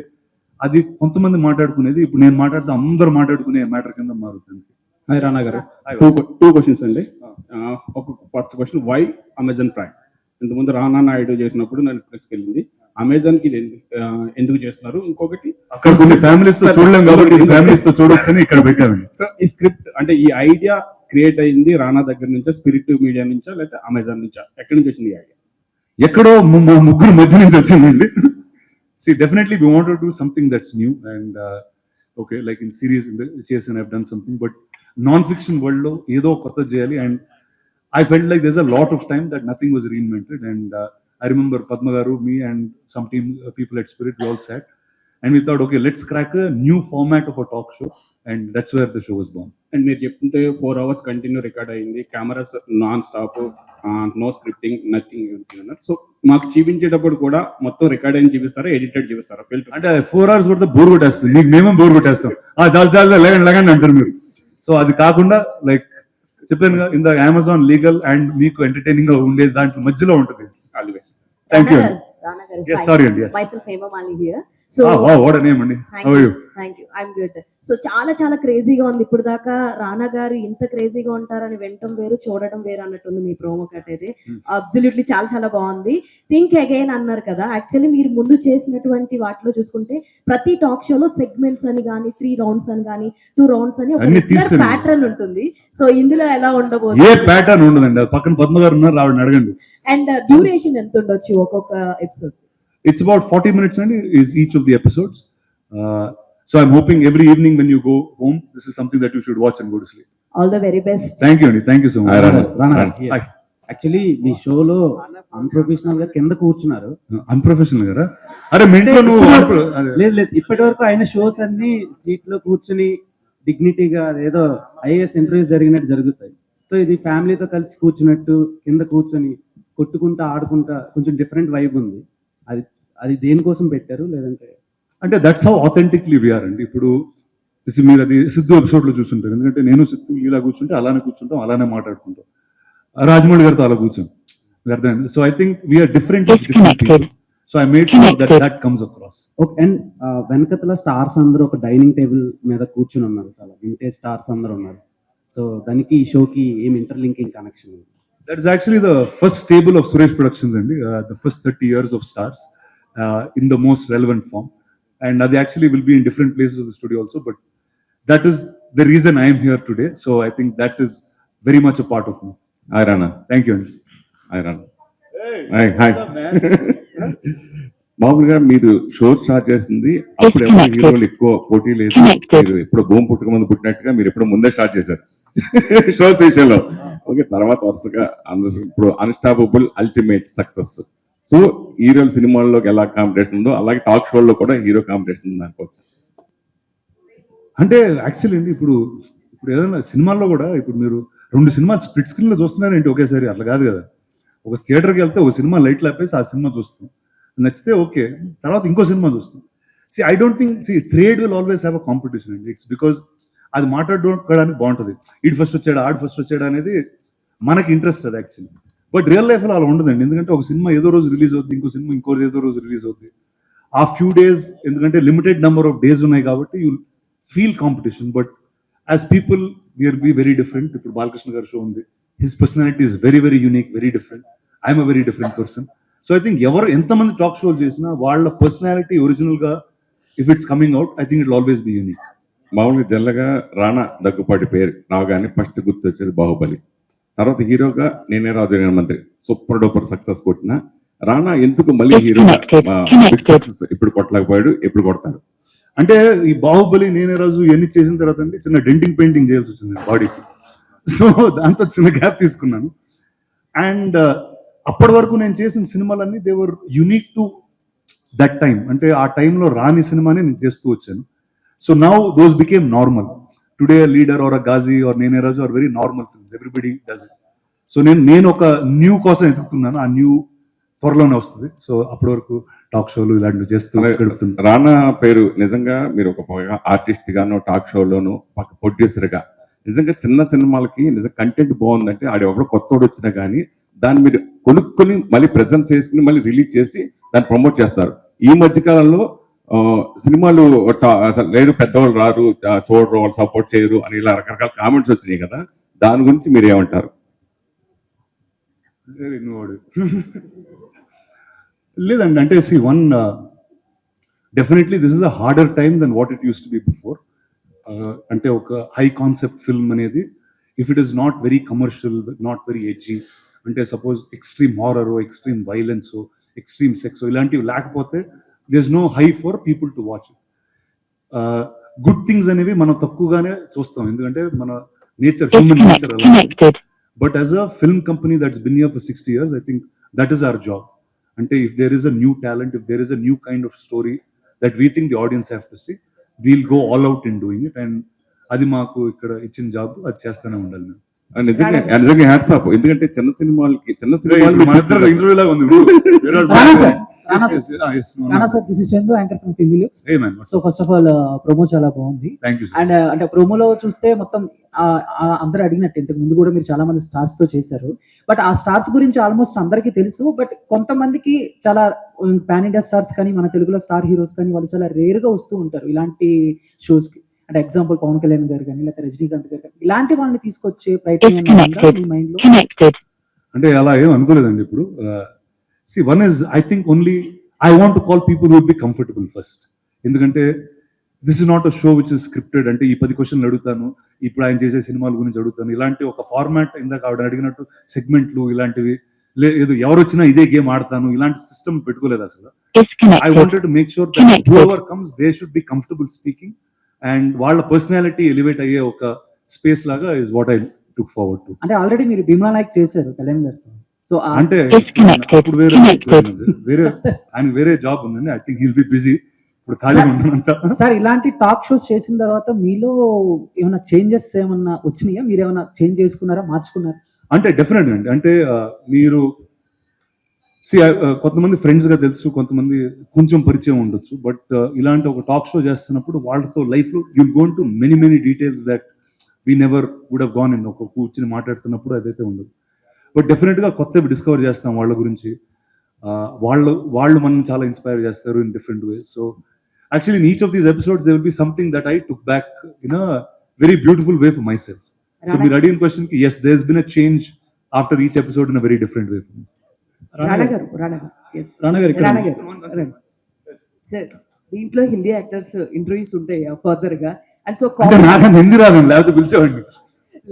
అది కొంతమంది మాట్లాడుకునేది, ఇప్పుడు నేను మాట్లాడితే అందరూ మాట్లాడుకునే మ్యాటర్ కింద మారుతుంది. హాయ్ రానా గారు, 2 క్వశ్చన్స్ అండి. ఒక first question, why Amazon Prime? ఇంతకుముందు రానా నాయుడు చేసినప్పుడు నెట్ఫ్లిక్స్కి వెళ్ళింది, అమెజాన్కి ఇది ఎందుకు చేస్తున్నారు? ఇంకొకటి, అక్కడ కొన్ని ఫ్యామిలీస్ తో చూడలేం కాబట్టి ఫ్యామిలీస్ తో చూడొచ్చని ఇక్కడ పెట్టామండి. సో ఈ స్క్రిప్ట్ అంటే ఈ ఐడియా క్రియేట్ అయింది రానా దగ్గర నుంచా, స్పిరిట్ మీడియా నుంచా, లేకపోతే అమెజాన్ నుంచా? ఎక్కడి నుంచి వచ్చింది ఈ ఐడియా? ఎక్కడో ముగ్గురు మధ్య నుంచి వచ్చిందండి. See, definitely we want to do something that's new and okay, like in series in the chase and I've done something, but non-fiction world lo edo kotta cheyali, and I felt like there's a lot of time that nothing was reinvented, and I remember Padma garu, me and some team people at Spirit, we all sat and we thought, okay, let's crack a new format of a talk show, and that's where the show was born. And మీరు చెప్తుంటే 4 hours కంటిన్యూ రికార్డ్ అయింది, cameras non stop, no scripting, nothing అన్నారు. సో మాకు చూపించేటప్పుడు కూడా మొత్తం రికార్డ్ అయిన చూపిస్తారా, ఎడిటెడ్ చూపిస్తారా? ఫిల్టర్ అంటే 4 hours కొడితే బోర్ కొట్టేస్తుంది, మీకు మేమే బోర్ కొట్టేస్తాం. చాలా లగండి అంటారు మీరు. సో అది కాకుండా లైక్ చెప్పాను in the Amazon legal and మీకు ఎంటర్టైనింగ్ గా ఉండేది దాంట్లో మధ్యలో ఉంటుంది. All the best. Thank you. Rana garu, Yes, hi. sorry అండి. Yes. Myself Hema Mali here. So Wow, what a name అండి. thank How are you. you? Thank you. I'm good. So చాలా క్రేజీగా ఉంది. ఇప్పుడు దాకా రానా గారు ఇంత క్రేజీగా ఉంటారని వినటం వేరు, చూడటం వేరు అన్నట్టుంది మీ ప్రోమో కట్ అయితే. అబ్సల్యూట్లీ చాలా బాగుంది. థింక్ అగైన్ అన్నారు కదా, యాక్చువల్లీ మీరు ముందు చేసినటువంటి వాటిలో చూసుకుంటే ప్రతి టాక్ షోలో సెగ్మెంట్స్ అని కానీ 3 rounds అని కానీ 2 rounds అని ఒక అన్ని తీసేయండి. ప్యాటర్న్ ఉంటుంది. సో ఇందులో ఎలా ఏ ఉండబోతుంది ప్యాటర్న్ ఉండదండి. అది పక్కన పద్మ గారు ఉన్నారు, ఆవిడని అడగండి. అండ్ డ్యూరేషన్ ఎంత ఉండొచ్చు ఒక్కొక్క episode? It's about 40 minutes and is each of the episodes. So I'm hoping every evening when you go home, this is something that you should watch and go to sleep. All the very best. Thank you, Andy. Thank you so much. Hi. Actually మీ షోలో అన్ప్రొఫెషనల్ గా కింద కూర్చున్నారు. Unprofessional కదా? అరే మీ ఇంట్లో నువ్వు లేదు ఇప్పటి వరకు ఆయన షోస్ అన్ని సీట్ లో కూర్చుని డిగ్నిటీగా ఏదో ఐఏఎస్ ఇంటర్వ్యూస్ జరిగినట్టు జరుగుతాయి. సో ఇది ఫ్యామిలీతో కలిసి కూర్చున్నట్టు కింద కూర్చొని కొట్టుకుంటా ఆడుకుంటా కొంచెం డిఫరెంట్ వైబ్ ఉంది. అది దేనికోసం పెట్టారు? లేదంటే అంటే దట్స్ హౌ ఆథెంటిక్లీ వీఆర్ అండి. ఇప్పుడు మీరు అది సిద్ధు ఎపిసోడ్ లో చూస్తుంటారు, ఎందుకంటే నేను సిద్ధు ఇలా కూర్చుంటే అలానే కూర్చుంటాం, అలానే మాట్లాడుకుంటాం. రాజమౌళి గారితో అలా కూర్చోం, అర్థమైంది. So I think we're different people. So I made sure that comes across. Okay. And వెనకతల స్టార్స్ అందరూ ఒక డైనింగ్ టేబుల్ మీద కూర్చుని ఉన్నారు, చాలా వింటేజ్ స్టార్స్ అందరూ ఉన్నారు. సో దానికి ఈ షోకి ఏం interlinking connection? That is actually the first stable of Suresh Productions, and the first 30 years of stars in the most relevant form. And they actually will be in different places of the studio also, but that is the reason I am here today. So I think that is very much a part of me. Hi Rana. Thank you, Andy. Hi Rana. Hi. మామూలుగా మీరు షో స్టార్ట్ చేస్తుంది అప్పుడు ఎవరు హీరోలు ఎక్కువ పోటీ లేదు, మీరు ఎప్పుడు భూమి పుట్టుక ముందు పుట్టినట్టుగా మీరు ఎప్పుడు ముందే స్టార్ట్ చేశారు షోస్ విషయంలో. ఓకే, తర్వాత వరుసగా ఇప్పుడు అన్స్టాపబుల్ అల్టిమేట్ సక్సెస్. సో హీరోల సినిమాల్లోకి ఎలా కాంపిటీషన్ ఉందో అలాగే టాక్ షోల్లో కూడా హీరో కాంపిటీషన్ ఉంది అనుకోవచ్చు. అంటే యాక్చువల్లీ అండి ఇప్పుడు ఏదైనా సినిమాల్లో కూడా ఇప్పుడు మీరు 2 సినిమాలు స్ప్లిట్ స్క్రీన్ లో చూస్తున్నారు ఏంటి ఒకేసారి? అట్లా కాదు కదా. ఒక థియేటర్కి వెళ్తే ఒక సినిమా లైట్లు ఆపేసి ఆ సినిమా చూస్తాం, నచ్చితే ఓకే, తర్వాత ఇంకో సినిమా చూస్తాం. I don't think trade will always have a competition అండి. ఇట్స్ బికాస్ అది మాట్లాడుకోవడానికి బాగుంటుంది. ఈడు ఫస్ట్ వచ్చాడా ఆడు ఫస్ట్ వచ్చాడా అనేది మనకి ఇంట్రెస్ట్ అది యాక్చువల్లీ. బట్ రియల్ లైఫ్లో అలా ఉండదండి. ఎందుకంటే ఒక సినిమా ఏదో రోజు రిలీజ్ అవుద్ది, ఇంకో సినిమా ఇంకోటి ఏదో రోజు రిలీజ్ అవుద్ది. ఆ ఫ్యూ డేస్ ఎందుకంటే లిమిటెడ్ నెంబర్ ఆఫ్ డేస్ ఉన్నాయి కాబట్టి you feel competition. But as people we're be very different. ఇప్పుడు బాలకృష్ణ గారి షో ఉంది, his personality is very very unique, very different. I'm a very different person. So I think ఎంతమంది టాక్ షోలు చేసినా వాళ్ళ పర్సనాలిటీ ఒరిజినల్ గా if it's coming out, I think it always be unique. మామూలుగా జల్లగా రానా దగ్గుపాటి పేరు రాగానే ఫస్ట్ గుర్తు వచ్చేది బాహుబలి. తర్వాత హీరోగా నేనే రాజు మంత్రి సూపర్ డూపర్ సక్సెస్ కొట్టిన రానా ఎందుకు మళ్ళీ హీరోగా సక్సెస్ ఇప్పుడు కొట్టలేకపోయాడు, ఎప్పుడు కొడతాడు? అంటే ఈ బాహుబలి నేనే రాజు ఇవన్నీ చేసిన తర్వాత అండి చిన్న డెంటింగ్ పెయింటింగ్ చేయాల్సి వచ్చింది బాడీకి. సో దాంతో చిన్న గ్యాప్ తీసుకున్నాను. అండ్ అప్పటి వరకు నేను చేసిన సినిమాలన్నీ they were unique to that time. అంటే ఆ టైంలో రాని సినిమాని నేను చేస్తూ వచ్చాను. So now those became normal. Today Leader or a Ghazi or Nene Raju or very normal films, everybody does it. So నేను ఒక న్యూ కోసం ఎదుగుతున్నాను, ఆ న్యూ త్వరలోనే వస్తుంది. సో అప్పటి వరకు టాక్ షోలు ఇలాంటివి చేస్తూ గడుపుతున్నాను. రానా పేరు నిజంగా మీరు ఒక ఆర్టిస్ట్ గాను టాక్ షోలోను ఒక ప్రొడ్యూసర్ గా నిజంగా చిన్న సినిమాలకి నిజంగా కంటెంట్ బాగుందంటే ఆడ ఎవరో కొత్తోడు వచ్చినా కానీ దాన్ని మీరు కొనుక్కొని మళ్ళీ ప్రెజెన్స్ చేసుకుని మళ్ళీ రిలీజ్ చేసి దాన్ని ప్రమోట్ చేస్తారు. ఈ మధ్యకాలంలో సినిమాలు అసలు లేదు, పెద్దవాళ్ళు రారు, చూడరు, వాళ్ళు సపోర్ట్ చేయరు అని ఇలా రకరకాల కామెంట్స్ వచ్చినాయి కదా, దాని గురించి మీరు ఏమంటారు? ఇన్నోడు లేదండి, అంటే see one definitely this is a harder time than what it use to be before. అంటే ఒక హై కాన్సెప్ట్ ఫిల్మ్ అనేది if it is not very commercial, not very edgy, అంటే suppose extreme horror, extreme violence, extreme sex ఇలాంటివి లేకపోతే there is no high for people to watch. Good things అనేవి మనం తక్కువగానే చూస్తాం, ఎందుకంటే మన నేచర్, హ్యూమన్ నేచర్ అలా. But as a film company that's bin here for 60 years, I think that is our job. అంటే if there is a new talent, if there is a new kind of story that we think the audience have to see, we'll go all out in doing it. And అది మాకు ఇక్కడ ఇచ్చిన జాబ్, అది చేస్తూనే ఉండాలి మేము. నిజంగా హ్యాట్స్ ఆఫ్. ఎందుకంటే చిన్న సినిమాలకి మన ఇద్దరు ఇంటర్వ్యూ లాగా ఉంది. Rana sir, this is Chandu, anchor from Filmilux. Hey man, So first of all, promo చాలా బాగుంది. thank you sir. అండ్ అంటే ప్రోమోలో చూస్తే మొత్తం అందరూ అడిగినట్టు ఇంతకు ముందు కూడా మీరు చాలా మంది స్టార్స్ తో చేశారు. బట్ ఆ స్టార్స్ గురించి ఆల్మోస్ట్ అందరికీ తెలుసు. బట్ కొంతమందికి చాలా పాన్ ఇండియా స్టార్స్ కానీ మన తెలుగులో స్టార్ హీరోస్ కానీ వాళ్ళు చాలా రేర్ గా వస్తూ ఉంటారు ఇలాంటి షోస్ కి. అంటే ఎగ్జాంపుల్ పవన్ కళ్యాణ్ గారు కానీ లేకపోతే రజనీకాంత్ గారు కానీ ఇలాంటి వాళ్ళని తీసుకొచ్చే ప్రయత్నం ఏమైనా ఉందా మీ మైండ్ లో? అంటే అలా ఏం అనుకోలేదండి ఇప్పుడు. See one is I think only I want to call people who will be comfortable first. ఎందుకంటే this is not a show which is scripted. అంటే ఈ 10 క్వశ్చన్లు అడుగుతాను, ఇప్పుడు ఆయన చేసే సినిమాల గురించి అడుగుతాను, ఇలాంటి ఒక ఫార్మాట్, ఇందాక ఆవిడ అడిగినట్టు సెగ్మెంట్లు ఇలాంటివి లేదు, ఎవరు వచ్చినా ఇదే గేమ్ ఆడతాను, ఇలాంటి సిస్టమ్ పెట్టుకోలేదు అసలు. I wanted to make sure that whoever comes they should be comfortable speaking, and వాళ్ళ పర్సనాలిటీ ఎలివేట్ అయ్యే ఒక స్పేస్ లాగా is what I took forward to. అంటే ఆల్రెడీ మీరు భీమ్లా నాయక్ చేశారు కళ్యాణ్ గారితో. సో అంటే అప్పుడు వేరే ఆయన వేరే జాబ్ ఉందండి. I think he'll be busy ఇప్పుడు, ఖాళీగా ఉన్నానంతా. సార్ ఇలాంటి టాక్ షోస్ చేసిన తర్వాత మీలో ఏమైనా చేంజెస్ ఏమన్నా వచ్చినాయా? మీరు ఏమైనా చేంజ్ చేసుకున్నారా, మార్చుకున్నారా? అంటే డెఫినెట్ అండి. అంటే మీరు కొంతమంది ఫ్రెండ్స్ గా తెలుసు, కొంతమంది కొంచెం పరిచయం ఉండొచ్చు. బట్ ఇలాంటి ఒక టాక్ షో చేస్తున్నప్పుడు వాళ్ళతో లైఫ్ లో you'll gone to many details that we never would have gone in. ఒక కూర్చుని మాట్లాడుతున్నప్పుడు అదైతే ఉండదు. బట్ డెఫినెట్ గా కొత్తవి డిస్కవర్ చేస్తాం వాళ్ళ గురించి. వాళ్ళు మనం చాలా ఇన్స్పైర్ చేస్తారు in different ways. So actually in each of these episodes there will be something that I took back in a very beautiful way for myself. So మీరు అడిగిన question కి yes, there's been a change after each episode in a very different way for me. రానా గారు సార్, దీంట్లో హిందీ యాక్టర్స్ ఇంటర్వ్యూస్ ఉంటాయి ఫర్దర్ గా. అండ్ సో నాకు హిందీ రాదు, లేకపోతే పిలిచేవాడిని.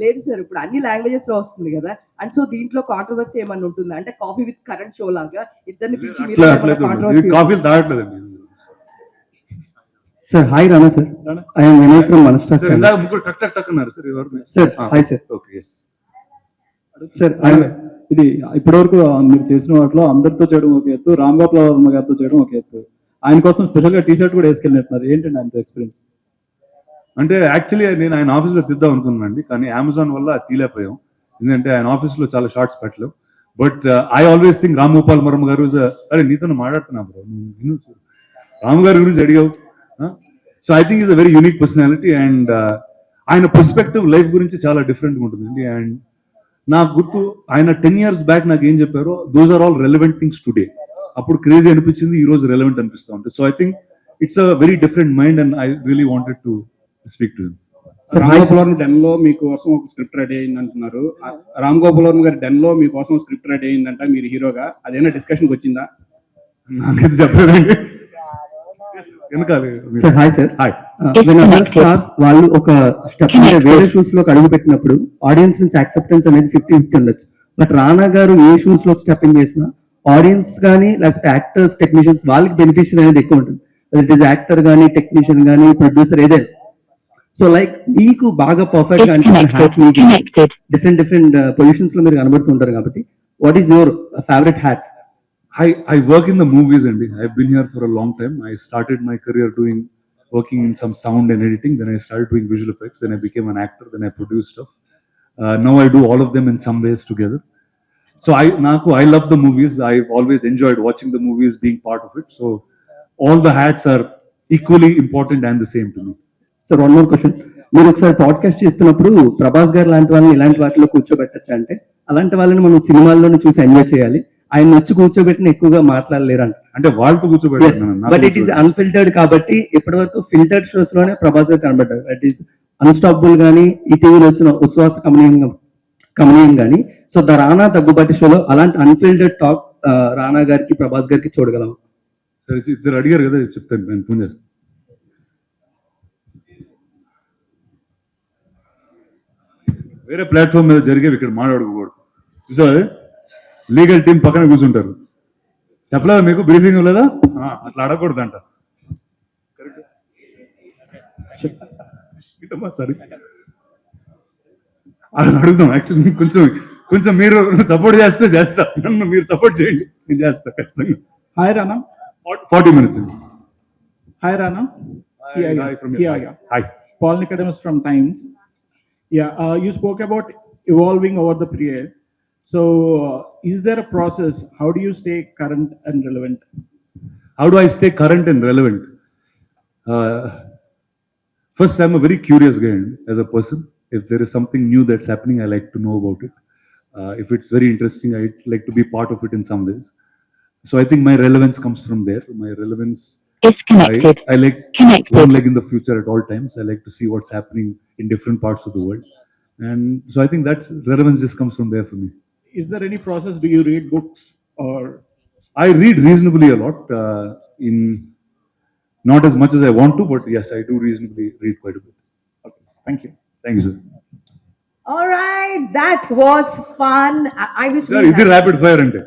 లేదు సార్, ఇప్పుడు అన్ని లాంగ్వేజెస్ లో వస్తుంది కదా. అండ్ సో దీంట్లో కాంట్రవర్సీ ఏమన్నా ఉంటుందా? అంటే కాఫీ విత్ కరెంట్ షో లాగా ఇద్దరిని పిలిచి మీరు కాఫీలు తాగట్లేదండి. Sir, hi Rana sir. I am Vinay from Manastra Sir, ఇందాక ముగ్గురు టక్ టక్ టక్ అన్నారు సార్. ఎవరు? Sir, hi sir. Okay, yes. Sir, ఇది ఇప్పటివరకు మీరు చేసిన వాటిలో అందరితో చేయడం ఒక ఎత్తు, రామ్ గోపాల్ వర్మ గారితో చేయడం ఒక ఎత్తు. ఆయన కోసం స్పెషల్ గా టీ షర్ట్ కూడా వేసుకెళ్ళినట్టున్నారు. ఏంటండి ఆయనతో ఎక్స్పీరియన్స్? అంటే యాక్చువల్లీ నేను ఆయన ఆఫీస్ లో తీద్దాం అనుకున్నానండి, కానీ అమెజాన్ వల్ల తీలేకపోయాం. ఎందుకంటే ఆయన ఆఫీస్ లో చాలా షార్ట్స్ పెట్టలేవు. But I always think Ram Gopal Varma గారు, అరే నీతో మాట్లాడుతున్నా బ్రో, రామ్ గారి గురించి అడిగావు. So I think is a very unique personality, and ఆయన పర్స్పెక్టివ్ లైఫ్ గురించి చాలా డిఫరెంట్గా ఉంటుందండి. అండ్ నాకు గుర్తు ఆయన 10 years బ్యాక్ నాకు ఏం చెప్పారో, those are all relevant things today. అప్పుడు క్రేజీ అనిపించింది, ఈ రోజు రెలవెంట్ అనిపిస్తూ ఉంటుంది. So I think it's a very different mind, and I really wanted to speak to him. Ram Gopal Varma den లో మీకోసం ఒక స్క్రిప్ట్ రెడీ అయింది అంటున్నారు. రామ్ గోపాల్ వర్మ గారి డెన్ లో మీకోసం స్క్రిప్ట్ రెడీ అయిందంట, మీరు హీరోగా. అదేనా డిస్కషన్కి వచ్చిందా? నాకైతే చెప్పలేదండి. Sir, hi sir. Hi. When other stars వాళ్ళు ఒక స్టెప్ అంటే వేరే షూస్ లోకి అడుగు పెట్టినప్పుడు ఆడియన్స్ నుంచి యాక్సెప్టెన్స్ అనేది 50-50 ఉండొచ్చు. బట్ రానా గారు ఏ షూస్ లో స్టెప్ ఇన్ చేసినా ఆడియన్స్ కానీ లేకపోతే యాక్టర్స్, టెక్నీషియన్స్ వాళ్ళకి బెనిఫిషియర్ అనేది ఎక్కువ ఉంటుంది. ఇట్ ఈస్ యాక్టర్ కానీ, టెక్నీషియన్ కానీ, ప్రొడ్యూసర్ ఏదైనా. సో లైక్ మీకు బాగా పర్ఫెక్ట్ గా అంటే డిఫరెంట్ పొజిషన్స్ లో మీరు కనబడుతుంటారు కాబట్టి, what is your favourite hat? I work in the movies, and I've been here for a long time. I started my career working in some sound and editing. Then I started doing visual effects. Then I became an actor. Then I produced stuff. Now I do all of them in some ways together. So I love the movies. I've always enjoyed watching the movies, being part of it. So all the hats are equally important and the same to me. Sir, one more question. మీరు ఒకసారి పాడ్కాస్ట్ చేస్తున్నప్పుడు ప్రభాస్ గారు లాంటి వాళ్ళని ఇలాంటి వాటిలో కూర్చోబెట్టచ్చు అంటే, అలాంటి వాళ్ళని మనం సినిమాల్లోనే చూసి ఎంజాయ్ చేయాలి, ఆయన వచ్చి కూర్చోబెట్టిన ఎక్కువగా మాట్లాడలేరు అంటే వాళ్ళతో కూర్చోబెట్టాను. బట్ ఇట్ ఈస్ అన్ఫిల్టర్డ్ కాబట్టి ఇప్పటి వరకు ఫిల్టర్డ్ షోస్ లోనే ప్రభాస్ గారు కనబడ్డారు. దట్ ఈస్ అన్స్టాపబుల్ గానీ, ఈ టీవీలో వచ్చిన ఉశ్వాస కమనీయం కానీ. సో ద రానా దగ్గుబాటి షోలో అలాంటి అన్ఫిల్టర్డ్ టాక్ రానా గారికి ప్రభాస్ గారికి చూడగలం. సరే ఇద్దరు అడిగారు కదా, చెప్తాను, నేను ఫోన్ చేస్తాను. వేరే ప్లాట్ఫామ్ మీద జరిగేవి ఇక్కడ మాట్లాడుకోకూడదు. చూసావా, లీగల్ టీం పక్కన కూర్చుంటారు. చెప్పలేదా మీకు బ్రీఫింగ్ లేదా? అట్లా అడగకూడదు అంట. సరే అది అడుగుదాం. యాక్చువల్లీ కొంచెం మీరు సపోర్ట్ చేస్తా, నన్ను మీరు సపోర్ట్ చేయండి, నేను చేస్తా ఖచ్చితంగా. Hi Rana. 40 minutes. Hi Rana. Hi from here. Hi. Paul Nicodemus from Times. Yeah, you spoke about evolving over the period. So, is there a process? How do you stay current and relevant? How do I stay current and relevant? First, I'm a very curious guy as a person. If there is something new that's happening, I like to know about it. If it's very interesting, I like to be part of it in some ways. So I think my relevance comes from there. My relevance, I like one leg in the future at all times. I like to see what's happening in different parts of the world. And so I think that relevance just comes from there for me. Is there any process? Do you read books or? I read reasonably a lot, in not as much as I want to, but yes, I do reasonably read quite a bit. Okay, thank you. Thank you, sir. All right, that was fun. I wish Sir, ఇది rapid fire అంటే